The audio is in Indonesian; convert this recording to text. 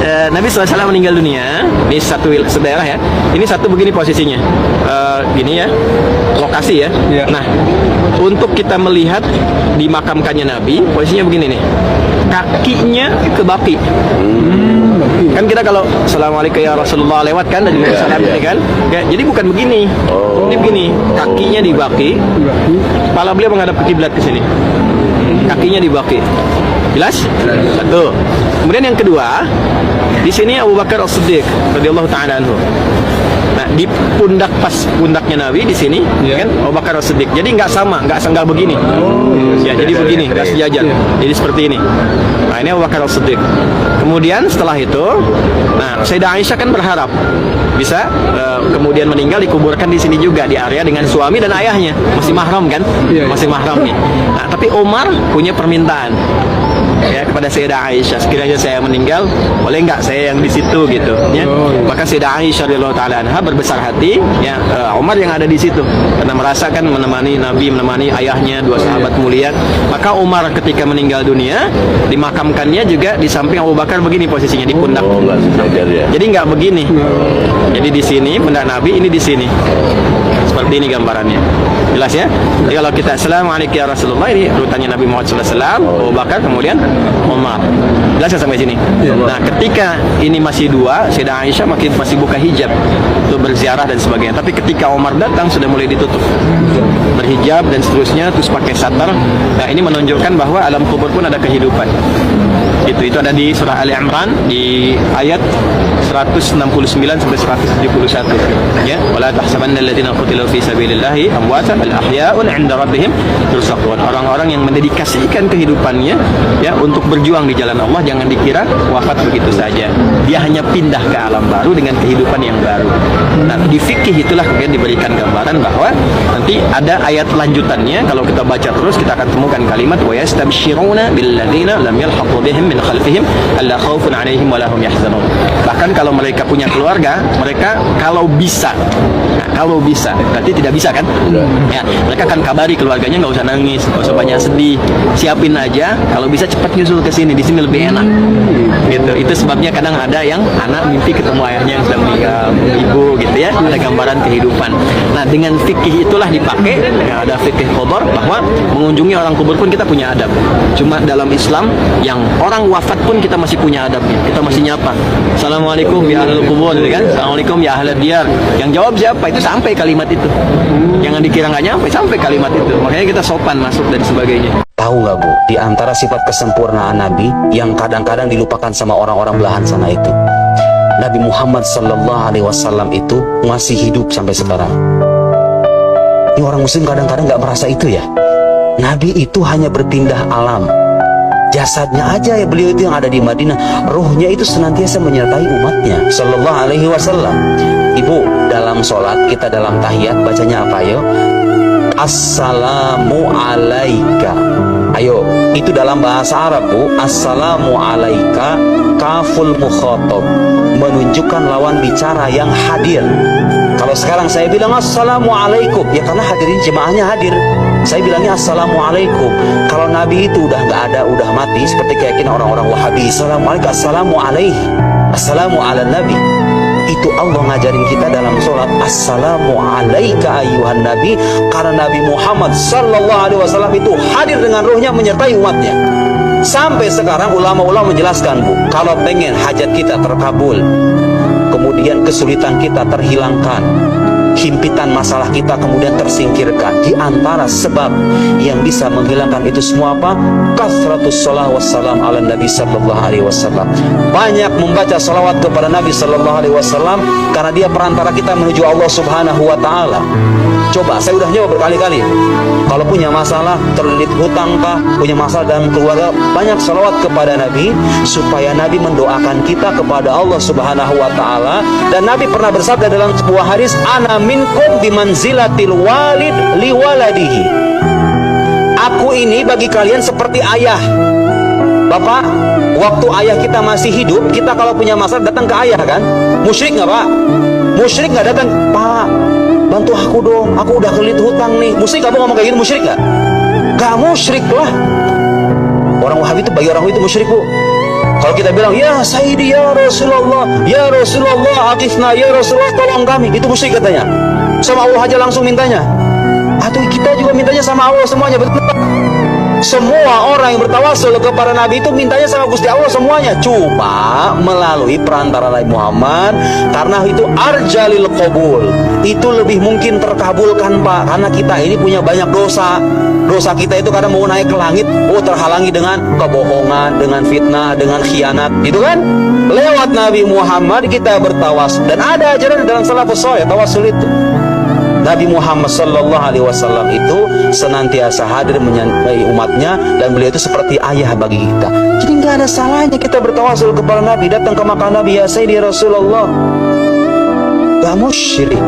Nabi SAW meninggal dunia. Ini satu daerah ya. Ini satu begini posisinya, gini ya, lokasi ya. Nah, untuk kita melihat dimakamkannya Nabi, posisinya begini nih, kakinya ke baki. Kan kita kalau Assalamualaikum ya Rasulullah lewat kan dari salam ini kan, ya, jadi bukan begini. Ini begini, kakinya di baki, kepala beliau menghadap ke kiblat ke sini, kakinya di baki. Jelas? Satu. Kemudian yang kedua, di sini Abu Bakar As-Siddiq radhiyallahu taala anhu. Nah, di pundaknya Nabi di sini, kan Abu Bakar As-Siddiq. Jadi nggak sama, nggak begini. Ya, jadi begini, nggak sejajar. Jadi seperti ini. Nah, ini Abu Bakar As-Siddiq. Kemudian setelah itu, nah Sayyidah Aisyah kan berharap bisa kemudian meninggal dikuburkan di sini juga, di area dengan suami dan ayahnya. Masih mahram kan? Masih mahram nih. Nah, tapi Umar punya permintaan ya kepada Sayyidah Aisyah, sekiranya saya meninggal boleh nggak saya yang di situ gitu ya. Maka Sayyidah Aisyah radhiyallahu taala anha berbesar hati ya, Umar yang ada di situ karena merasakan menemani Nabi, menemani ayahnya, dua sahabat mulia. Maka Umar ketika meninggal dunia dimakamkannya juga di samping Abu Bakar, begini posisinya di pundak. Jadi nggak begini. Jadi di sini pundak Nabi, ini di sini. Seperti ini gambarannya. Jelas ya? Jadi kalau kita Assalamualaikum ya Rasulullah, ini rutannya Nabi Muhammad SAW, Abu Bakar, kemudian Umar. Jelas ya sampai sini? Nah, ketika ini masih dua, Sayyidah Aisyah masih buka hijab untuk berziarah dan sebagainya. Tapi ketika Umar datang sudah mulai ditutup, berhijab dan seterusnya, terus pakai satar. Nah, ini menunjukkan bahwa alam kubur pun ada kehidupan. Itu ada di surah Ali Imran di ayat 169 sampai 171 ya. Wala tahsabanna alladziina qutilu fi sabilillahi amwatan bal ahya'un 'inda rabbihim yurzaqun. Orang-orang yang mendedikasikan kehidupannya ya untuk berjuang di jalan Allah, jangan dikira wafat begitu saja. Dia hanya pindah ke alam baru dengan kehidupan yang baru. Nah, di fikih itulah kemudian diberikan gambaran bahwa nanti ada ayat lanjutannya. Kalau kita baca terus kita akan temukan kalimat wa yastabshiruna bil ladzina lam yalhaqu bihim min khalfihim alla khaufun 'alaihim wa lahum yahzanun. Bahkan kalau mereka punya keluarga, mereka kalau bisa, berarti tidak bisa kan? Ya, mereka akan kabari keluarganya, nggak usah nangis, nggak usah banyak sedih, siapin aja. Kalau bisa cepat nyusul ke sini, di sini lebih enak. Gitu. Itu sebabnya kadang ada yang anak mimpi ketemu ayahnya yang sedang meninggal, ibu gitu ya. Ada gambaran kehidupan. Nah, dengan fikih itulah dipakai. Ya, ada fikih kubur bahwa mengunjungi orang kubur pun kita punya adab. Cuma dalam Islam yang orang wafat pun kita masih punya adabnya. Kita masih nyapa. Assalamualaikum ya ahlul kubur, gitu kan? Assalamualaikum ya ahlul diyar. Yang jawab siapa? Itu sampai kalimat itu. Jangan dikira nggak nyampe, sampai kalimat itu. Makanya kita sopan masuk dan sebagainya. Tahu nggak Bu, di antara sifat kesempurnaan Nabi yang kadang-kadang dilupakan sama orang-orang belahan sana itu, Nabi Muhammad Sallallahu Alaihi Wasallam itu masih hidup sampai sekarang. Ini orang Muslim kadang-kadang nggak merasa itu ya. Nabi itu hanya berpindah alam. Jasadnya aja ya beliau itu yang ada di Madinah, ruhnya itu senantiasa menyertai umatnya Sallallahu Alaihi Wasallam. Ibu, dalam sholat kita dalam tahiyat bacanya apa yo? Assalamu alaika. Ayo, itu dalam bahasa Arab Bu. Assalamu alaika kaful mukhatab, menunjukkan lawan bicara yang hadir. Kalau sekarang saya bilang assalamualaikum, ya karena hadirin jemaahnya hadir, saya bilangnya assalamualaikum. Kalau Nabi itu udah nggak ada, udah mati, seperti keyakinan orang-orang Wahabi, assalamualaikum, assalamu alaihi, assalamu ala nabi. Itu Allah ngajarin kita dalam sholat assalamu alaika ayuhan nabi, karena Nabi Muhammad Sallallahu Alaihi Wasallam itu hadir dengan ruhnya menyertai umatnya. Sampai sekarang ulama-ulama menjelaskan Bu, kalau pengen hajat kita terkabul, kemudian kesulitan kita terhilangkan, himpitan masalah kita kemudian tersingkirkan, di antara sebab yang bisa menghilangkan itu semua apa? Kathratus sholawat wassalam ala Nabi Sallallahu Alaihi Wasallam. Banyak membaca salawat kepada Nabi Sallallahu Alaihi Wasallam, karena dia perantara kita menuju Allah Subhanahu Wa Taala. Coba, saya udah nyoba berkali-kali. Kalau punya masalah, terlilit hutang kah, punya masalah dalam keluarga, banyak salawat kepada Nabi, supaya Nabi mendoakan kita kepada Allah Subhanahu Wa Taala. Dan Nabi pernah bersabda dalam sebuah hadis, ana minkum bimanzilatil walid liwaladihi. Aku ini bagi kalian seperti ayah. Bapak, waktu ayah kita masih hidup, kita kalau punya masalah datang ke ayah kan? Musyrik nggak Pak? Musyrik nggak datang, Pak, bantu aku dong, aku udah kelit hutang nih. Musyrik apa ngomong kayak gini? Musyrik nggak? Gak musyrik lah. Orang Wahabi itu, bagi orang Wahabi itu musyrik Bu. Kalau kita bilang, ya Sayyidi, ya Rasulullah, akifna, ya Rasulullah, tolong kami, itu musyrik katanya. Sama Allah aja langsung mintanya. Atau kita juga mintanya sama Allah semuanya, betul? Semua orang yang bertawasul kepada Nabi itu mintanya sama Gusti Allah semuanya. Cuma melalui perantara Nabi Muhammad, karena itu arjalil qabul. Itu lebih mungkin terkabulkan, Pak. Karena kita ini punya banyak dosa. Dosa kita itu kadang mau naik ke langit, terhalangi dengan kebohongan, dengan fitnah, dengan khianat, gitu kan? Lewat Nabi Muhammad kita bertawasul. Dan ada ajaran dalam salafus saleh tawasul itu. Nabi Muhammad sallallahu alaihi wasallam itu senantiasa hadir menyertai umatnya, dan beliau itu seperti ayah bagi kita. Jadi nggak ada salahnya kita bertawasul kepada Nabi, datang ke makam Nabi, ya Sayyidi Rasulullah. Gak musyrik.